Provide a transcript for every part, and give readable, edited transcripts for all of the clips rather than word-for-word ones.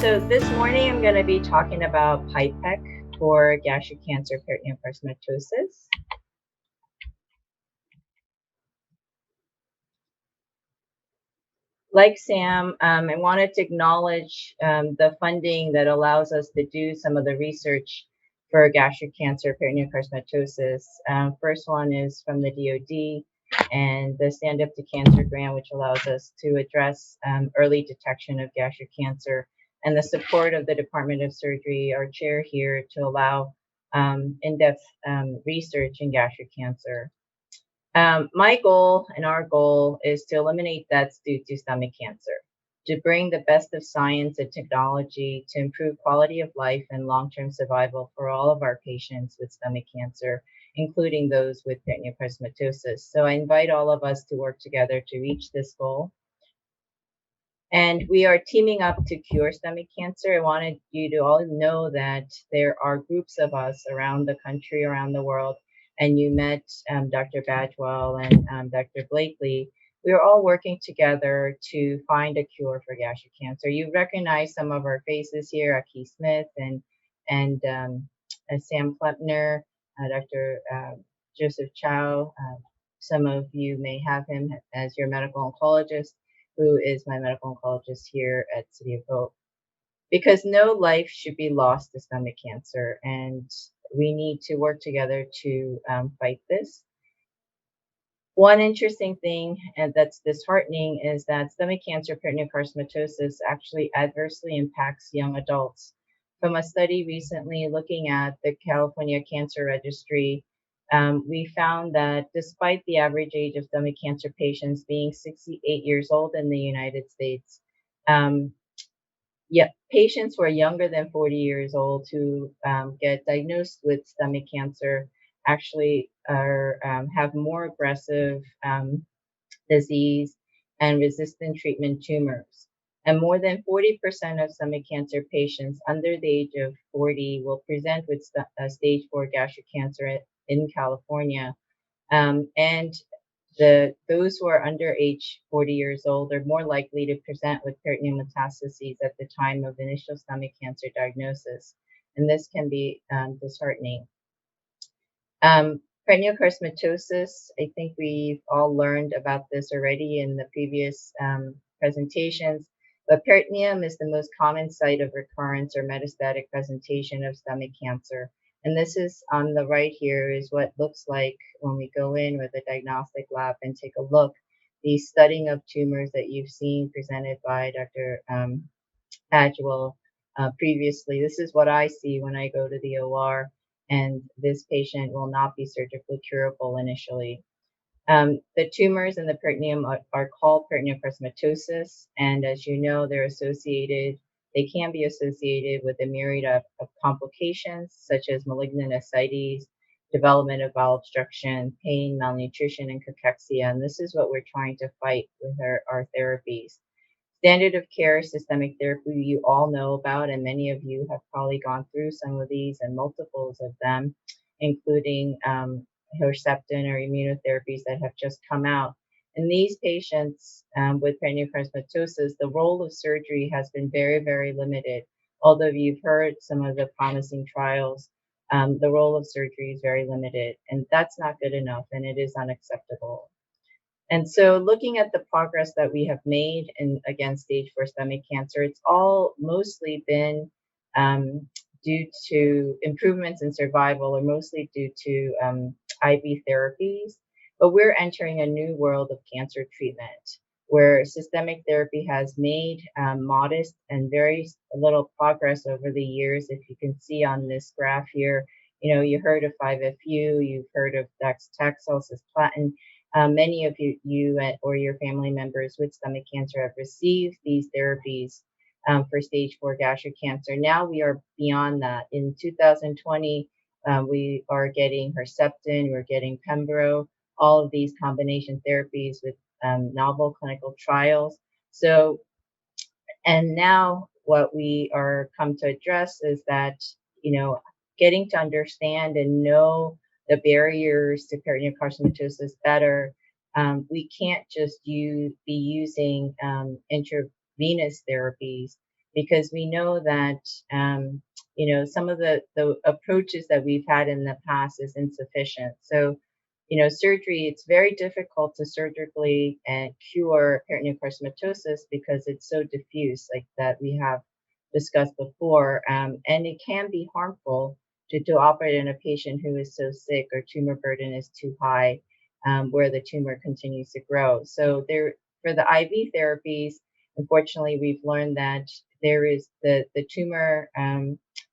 So this morning I'm going to be talking about PIPAC for gastric cancer peritoneal carcinomatosis. Like Sam, I wanted to acknowledge the funding that allows us to do some of the research for gastric cancer peritoneal carcinomatosis. First one is from the DoD and the Stand Up to Cancer grant, which allows us to address early detection of gastric cancer, and the support of the Department of Surgery, our chair here, to allow in-depth research in gastric cancer. My goal and our goal is to eliminate deaths due to stomach cancer, to bring the best of science and technology to improve quality of life and long-term survival for all of our patients with stomach cancer, including those with peritoneal carcinomatosis. So I invite all of us to work together to reach this goal. And we are teaming up to cure stomach cancer. I wanted you to all know that there are groups of us around the country, around the world, and you met Dr. Badwell and Dr. Blakely. We are all working together to find a cure for gastric cancer. You recognize some of our faces here, Aki Smith and Sam Klepner, Dr. Joseph Chow. Some of you may have him as your medical oncologist, who is my medical oncologist here at City of Hope. Because no life should be lost to stomach cancer, and we need to work together to fight this. One interesting thing, and that's disheartening, is that stomach cancer peritoneal carcinomatosis actually adversely impacts young adults. From a study recently looking at the California Cancer Registry, we found that despite the average age of stomach cancer patients being 68 years old in the United States, patients who are younger than 40 years old who get diagnosed with stomach cancer actually have more aggressive disease and resistant treatment tumors. And more than 40% of stomach cancer patients under the age of 40 will present with stage 4 gastric cancer in California. And those who are under age 40 years old are more likely to present with peritoneal metastases at the time of initial stomach cancer diagnosis. And this can be disheartening. Peritoneal carcinomatosis, I think we've all learned about this already in the previous presentations, but peritoneum is the most common site of recurrence or metastatic presentation of stomach cancer. And this is on the right here is what it looks like when we go in with a diagnostic lab and take a look. The studying of tumors that you've seen presented by Dr. Badwell previously, this is what I see when I go to the OR, and this patient will not be surgically curable initially. The tumors in the peritoneum are called peritoneal carcinomatosis, and as you know, they can be associated with a myriad of complications, such as malignant ascites, development of bowel obstruction, pain, malnutrition, and cachexia, and this is what we're trying to fight with our therapies. Standard of care systemic therapy you all know about, and many of you have probably gone through some of these and multiples of them, including Herceptin or immunotherapies that have just come out. In these patients with peritoneal carcinomatosis, the role of surgery has been very, very limited. Although you've heard some of the promising trials, the role of surgery is very limited, and that's not good enough, and it is unacceptable. And so looking at the progress that we have made against stage 4 stomach cancer, it's all mostly been due to improvements in survival, or mostly due to IV therapies. But we're entering a new world of cancer treatment where systemic therapy has made modest and very little progress over the years. If you can see on this graph here, you heard of 5-FU, you've heard of Taxol, cisplatin. Many of you or your family members with stomach cancer have received these therapies for stage 4 gastric cancer. Now we are beyond that. In 2020, we are getting Herceptin, we're getting Pembro, all of these combination therapies with novel clinical trials. So, and now what we are come to address is that, getting to understand and know the barriers to peritoneal carcinomatosis better. We can't just be using intravenous therapies. because we know that some of the approaches that we've had in the past is insufficient. So surgery, it's very difficult to surgically cure peritoneal carcinomatosis because it's so diffuse, like that we have discussed before, and it can be harmful to operate in a patient who is so sick or tumor burden is too high, where the tumor continues to grow. So there, for the IV therapies, unfortunately, we've learned that there is the tumor,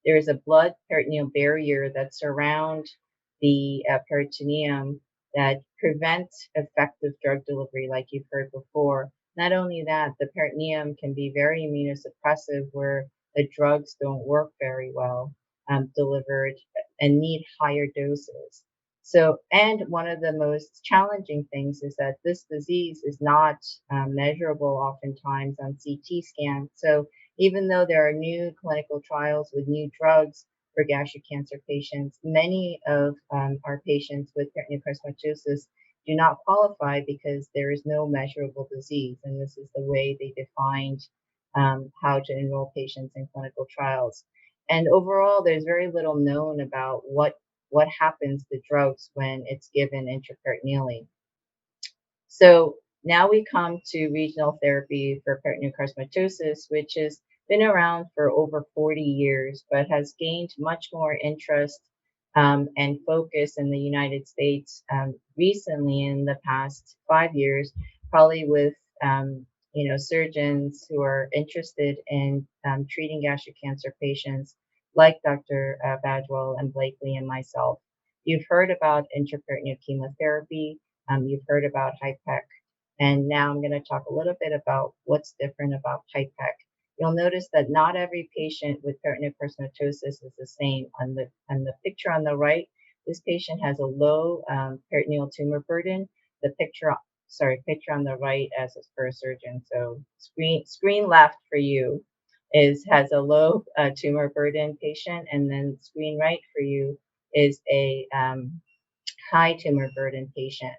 there is a blood peritoneal barrier that surrounds the peritoneum that prevent effective drug delivery, like you've heard before. Not only that, the peritoneum can be very immunosuppressive, where the drugs don't work very well delivered and need higher doses. So, and one of the most challenging things is that this disease is not measurable oftentimes on CT scan. So, even though there are new clinical trials with new drugs for gastric cancer patients, many of our patients with peritoneal carcinomatosis do not qualify because there is no measurable disease. And this is the way they defined how to enroll patients in clinical trials. And overall, there's very little known about what happens to drugs when it's given intraperitoneally. So now we come to regional therapy for peritoneal carcinomatosis, which has been around for over 40 years, but has gained much more interest and focus in the United States recently in the past 5 years, probably with surgeons who are interested in treating gastric cancer patients, like Dr. Badwell and Blakely and myself. You've heard about intraperitoneal chemotherapy. You've heard about PIPAC, and now I'm going to talk a little bit about what's different about PIPAC. You'll notice that not every patient with peritoneal carcinomatosis is the same. On the picture on the right, this patient has a low peritoneal tumor burden. The picture on the right as a for a surgeon. So screen left for you has a low tumor burden patient, and then screen right for you is a high tumor burden patient.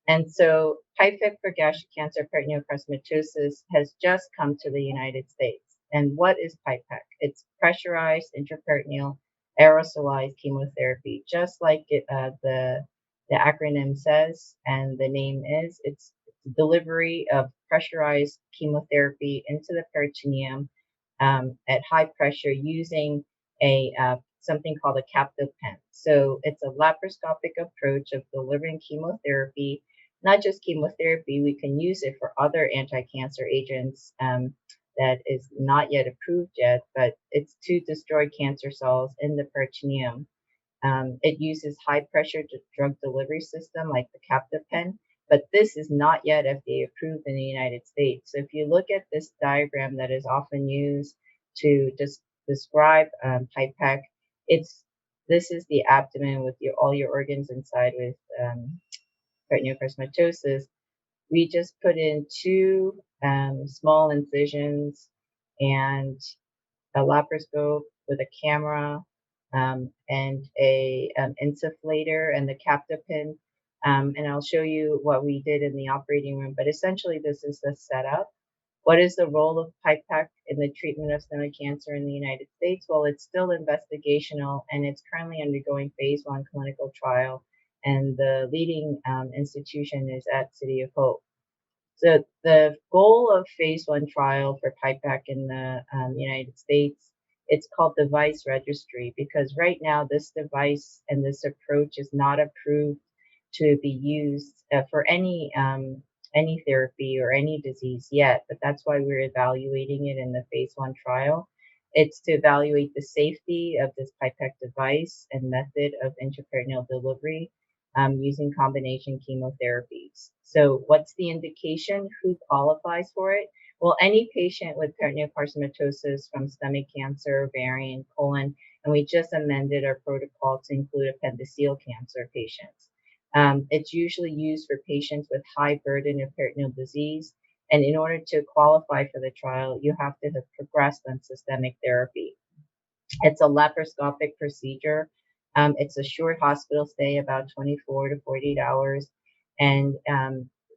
And so PIPAC for gastric cancer peritoneal carcinomatosis has just come to the United States. And what is PIPAC? It's pressurized intraperitoneal aerosolized chemotherapy, just like the acronym says and the name is. It's delivery of pressurized chemotherapy into the peritoneum at high pressure using a something called a captive pen. So it's a laparoscopic approach of delivering chemotherapy. Not just chemotherapy, we can use it for other anti-cancer agents that is not yet approved yet, but it's to destroy cancer cells in the peritoneum. It uses high pressure drug delivery system like the captive pen, but this is not yet FDA approved in the United States. So if you look at this diagram that is often used to describe PIPAC, this is the abdomen with all your organs inside with peritoneal carcinomatosis. We just put in two small incisions and a laparoscope with a camera and a insufflator and the captive pin. And I'll show you what we did in the operating room. But essentially, this is the setup. What is the role of PIPAC in the treatment of stomach cancer in the United States? Well, it's still investigational, and it's currently undergoing phase 1 clinical trial. And the leading institution is at City of Hope. So the goal of phase 1 trial for PIPAC in the United States, it's called device registry, because right now this device and this approach is not approved to be used for any therapy or any disease yet. But that's why we're evaluating it in the phase 1 trial. It's to evaluate the safety of this PIPAC device and method of intraperitoneal delivery using combination chemotherapies. So what's the indication? Who qualifies for it? Well, any patient with peritoneal carcinomatosis from stomach cancer, ovarian, colon, and we just amended our protocol to include appendiceal cancer patients. It's usually used for patients with high burden of peritoneal disease. And in order to qualify for the trial, you have to have progressed on systemic therapy. It's a laparoscopic procedure. It's a short hospital stay, about 24 to 48 hours. And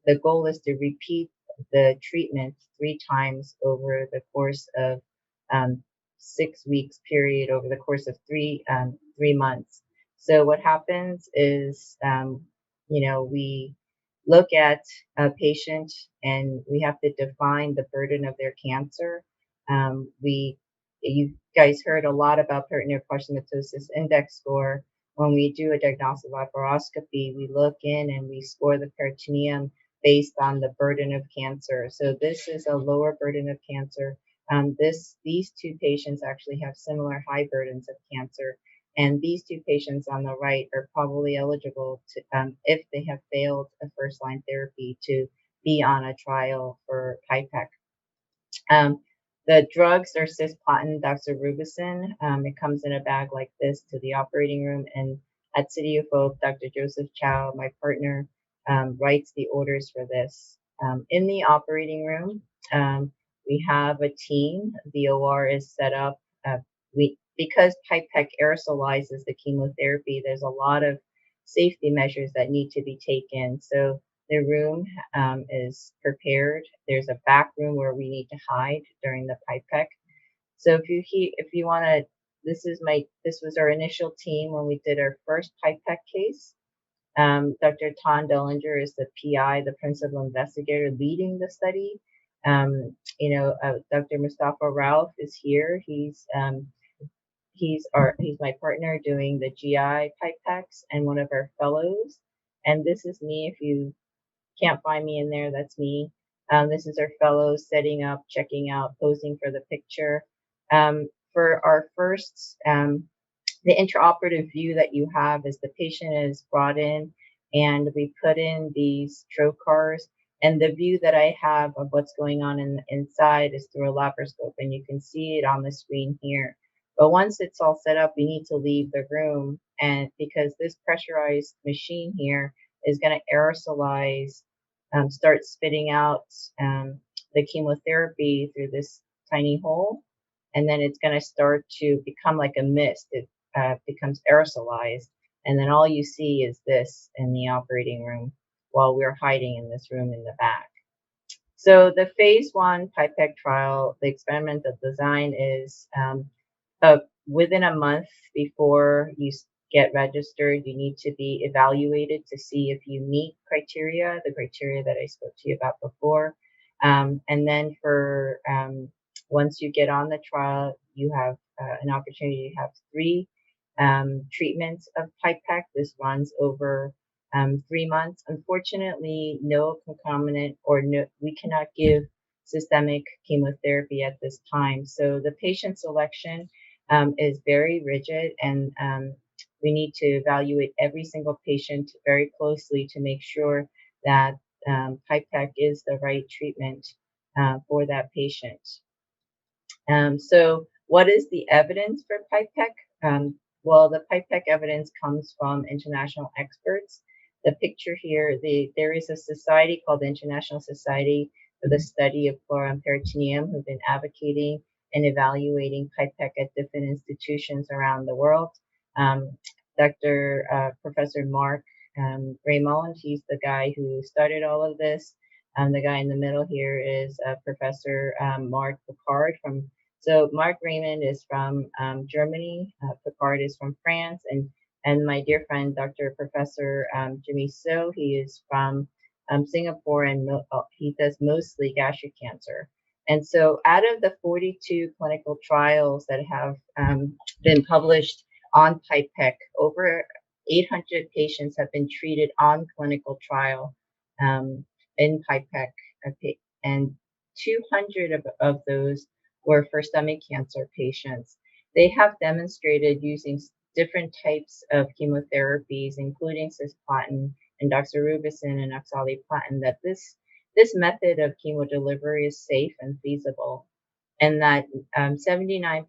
the goal is to repeat the treatment 3 times over the course of um, 6 weeks period over the course of 3 months. So what happens is, we look at a patient and we have to define the burden of their cancer. You guys heard a lot about peritoneal carcinomatosis index score. When we do a diagnostic laparoscopy, we look in and we score the peritoneum based on the burden of cancer. So this is a lower burden of cancer. These two patients actually have similar high burdens of cancer, and these two patients on the right are probably eligible to, if they have failed a first-line therapy, to be on a trial for PIPAC. The drugs are cisplatin, doxorubicin. It comes in a bag like this to the operating room, and at City of Hope, Dr. Joseph Chow, my partner, writes the orders for this. In the operating room, we have a team. The OR is set up. Because PIPAC aerosolizes the chemotherapy, there's a lot of safety measures that need to be taken. So the room is prepared. There's a back room where we need to hide during the PIPAC. So if you want to, this was our initial team when we did our first PIPAC case. Dr. Ton Dellinger is the PI, the principal investigator leading the study. Dr. Mustafa Ralph is here. He's my partner doing the GI PIPACs and one of our fellows. And this is me. If you can't find me in there, that's me. This is our fellows setting up, checking out, posing for the picture. For our first, the intraoperative view that you have is the patient is brought in and we put in these trocars. And the view that I have of what's going on inside is through a laparoscope, and you can see it on the screen here. But once it's all set up, we need to leave the room, and because this pressurized machine here is going to aerosolize, start spitting out the chemotherapy through this tiny hole, and then it's going to start to become like a mist. It becomes aerosolized, and then all you see is this in the operating room while we're hiding in this room in the back. So the phase 1 PIPAC trial, the experimental design is within a month before you get registered, you need to be evaluated to see if you meet the criteria that I spoke to you about before. And then once you get on the trial, you have an opportunity to have 3 treatments of PIPAC. This runs over 3 months. Unfortunately, no concomitant we cannot give systemic chemotherapy at this time. So the patient selection is very rigid, and we need to evaluate every single patient very closely to make sure that PIPAC is the right treatment for that patient. So what is the evidence for PIPAC? Well, the PIPAC evidence comes from international experts. The picture here, there is a society called the International Society for the Study of Flora and Peritoneum who've been advocating and evaluating PIPAC at different institutions around the world. Professor Mark Raymond, he's the guy who started all of this. The guy in the middle here is Professor Mark Picard So Mark Raymond is from Germany, Picard is from France, and my dear friend, Dr. Professor Jimmy So, he is from Singapore, and he does mostly gastric cancer. And so out of the 42 clinical trials that have been published on PIPAC, over 800 patients have been treated on clinical trial in PIPAC, and 200 of those were for stomach cancer patients. They have demonstrated using different types of chemotherapies, including cisplatin and doxorubicin and oxaliplatin, that this method of chemodelivery is safe and feasible, and that 79%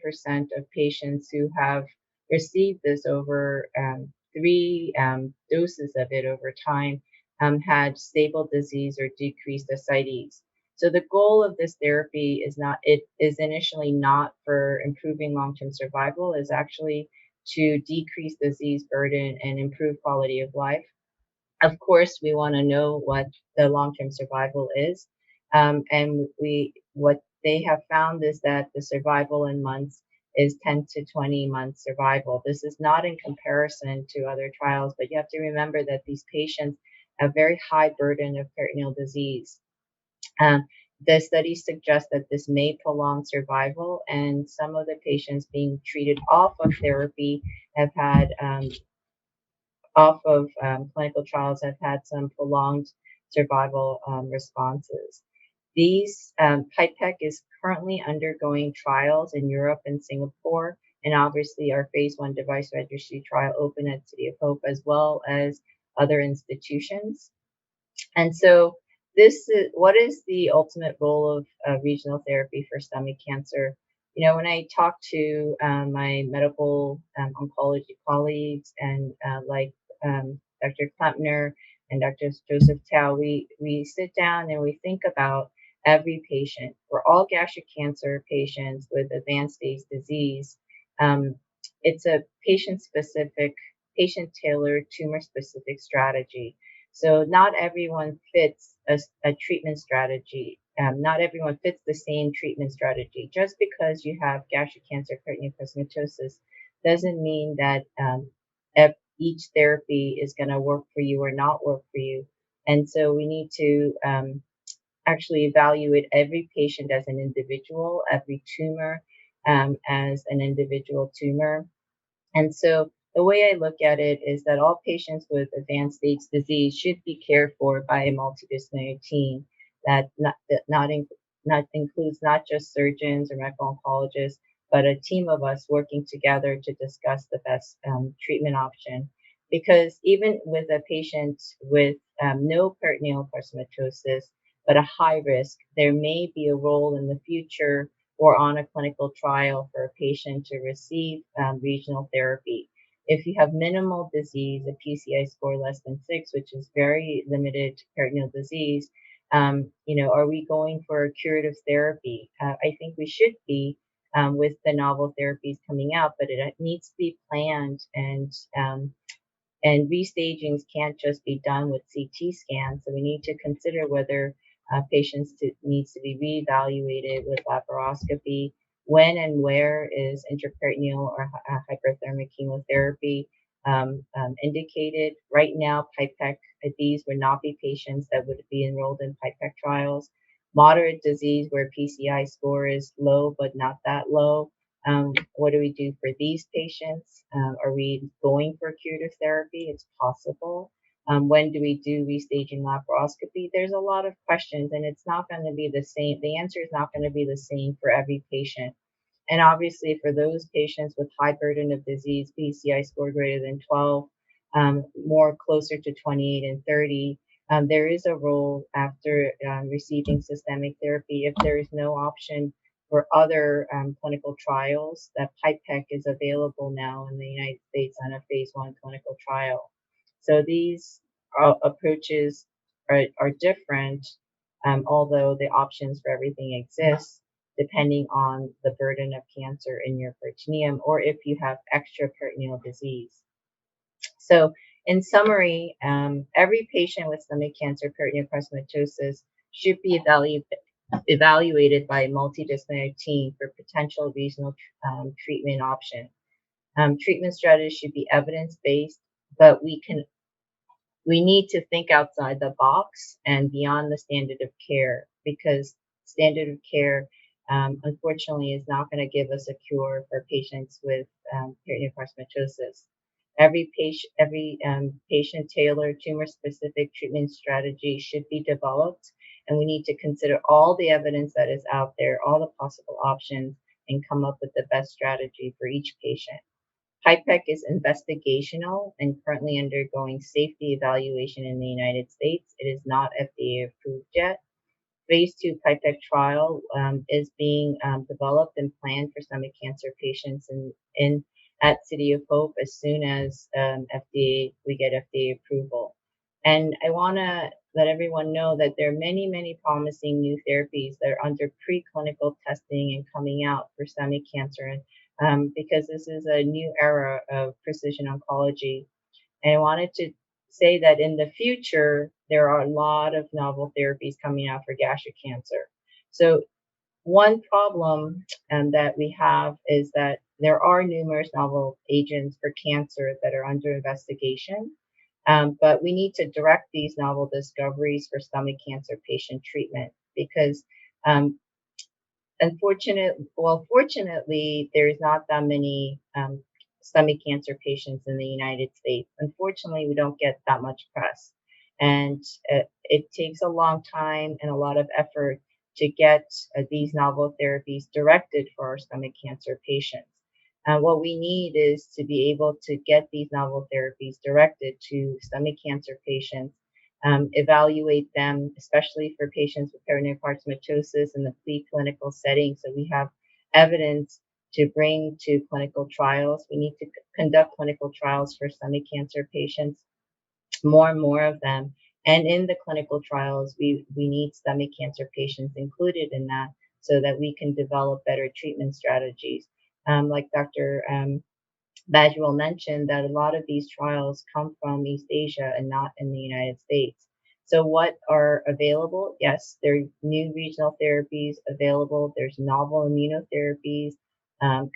of patients who have received this over 3 doses of it over time had stable disease or decreased ascites. So the goal of this therapy is initially not for improving long-term survival, is actually to decrease disease burden and improve quality of life. Of course, we want to know what the long-term survival is, and what they have found is that the survival in months is 10 to 20 months survival. This is not in comparison to other trials, but you have to remember that these patients have very high burden of peritoneal disease. Um, the studies suggest that this may prolong survival, and some of the patients being treated off of therapy have had clinical trials have had some prolonged survival responses. These PIPAC is currently undergoing trials in Europe and Singapore, and obviously our phase 1 device registry trial open at City of Hope as well as other institutions. And so, this is what is the ultimate role of regional therapy for stomach cancer? You know, when I talk to my medical oncology colleagues and Dr. Klempner and Dr. Joseph Tao, we sit down and we think about every patient. For all gastric cancer patients with advanced stage disease, um, it's a patient specific, patient tailored, tumor specific strategy. So not everyone fits a treatment strategy. Not everyone fits the same treatment strategy. Just because you have gastric cancer peritoneal carcinomatosis doesn't mean that each therapy is going to work for you or not work for you. And so we need to actually evaluate every patient as an individual, every tumor as an individual tumor. And so the way I look at it is that all patients with advanced stage disease should be cared for by a multidisciplinary team that includes not just surgeons or medical oncologists, but a team of us working together to discuss the best treatment option. Because even with a patient with no peritoneal carcinomatosis, but a high risk, there may be a role in the future or on a clinical trial for a patient to receive regional therapy. If you have minimal disease, a PCI score less than 6, which is very limited peritoneal disease, are we going for a curative therapy? I think we should be with the novel therapies coming out, but it needs to be planned and restagings can't just be done with CT scans. So we need to consider whether patients needs to be reevaluated with laparoscopy. When and where is intraperitoneal or hyperthermic chemotherapy indicated? Right now, PIPAC, these would not be patients that would be enrolled in PIPAC trials. Moderate disease where PCI score is low but not that low, what do we do for these patients? Are we going for curative therapy? It's possible. When do we do restaging laparoscopy? There's a lot of questions, and it's not going to be the same. The answer is not going to be the same for every patient. And obviously, for those patients with high burden of disease, PCI score greater than 12, more closer to 28 and 30, there is a role after receiving systemic therapy. If there is no option for other clinical trials, that PIPAC is available now in the United States on a phase 1 clinical trial. So these approaches are different, although the options for everything exist depending on the burden of cancer in your peritoneum or if you have extra peritoneal disease. So, in summary, every patient with stomach cancer, peritoneal carcinomatosis, should be evaluated by a multidisciplinary team for potential regional treatment option. Treatment strategies should be evidence based, but we need to think outside the box and beyond the standard of care because standard of care, unfortunately, is not going to give us a cure for patients with peritoneal carcinomatosis. Every patient tailored tumor specific treatment strategy should be developed, and we need to consider all the evidence that is out there, all the possible options, and come up with the best strategy for each patient. PIPAC is investigational and currently undergoing safety evaluation in the United States. It is not FDA approved yet. Phase 2 PIPAC trial is being developed and planned for stomach cancer patients in at City of Hope as soon as we get FDA approval. And I want to let everyone know that there are many, many promising new therapies that are under preclinical testing and coming out for stomach cancer, because this is a new era of precision oncology. And I wanted to say that in the future, there are a lot of novel therapies coming out for gastric cancer. So One problem that we have is that there are numerous novel agents for cancer that are under investigation, but we need to direct these novel discoveries for stomach cancer patient treatment because um, fortunately, there's not that many stomach cancer patients in the United States. Unfortunately, we don't get that much press, and it takes a long time and a lot of effort to get these novel therapies directed for our stomach cancer patients. What we need is to be able to get these novel therapies directed to stomach cancer patients, evaluate them, especially for patients with peritoneal carcinomatosis in the preclinical setting. So we have evidence to bring to clinical trials. We need to conduct clinical trials for stomach cancer patients, more and more of them. And in the clinical trials, we need stomach cancer patients included in that so that we can develop better treatment strategies. Like Dr. Bajuel mentioned that a lot of these trials come from East Asia and not in the United States. So what are available? Yes, there are new regional therapies available. There's novel immunotherapies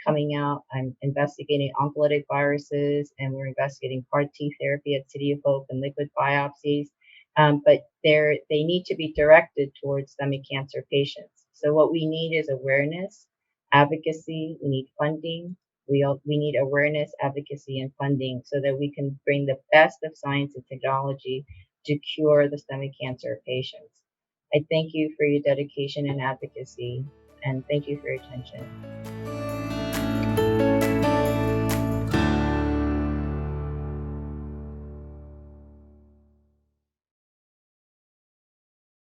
coming out. I'm investigating oncolytic viruses, and we're investigating CAR T therapy at City of Hope and liquid biopsies. But they need to be directed towards stomach cancer patients. So what we need is awareness, advocacy. We need funding. We need awareness, advocacy, and funding so that we can bring the best of science and technology to cure the stomach cancer patients. I thank you for your dedication and advocacy, and thank you for your attention.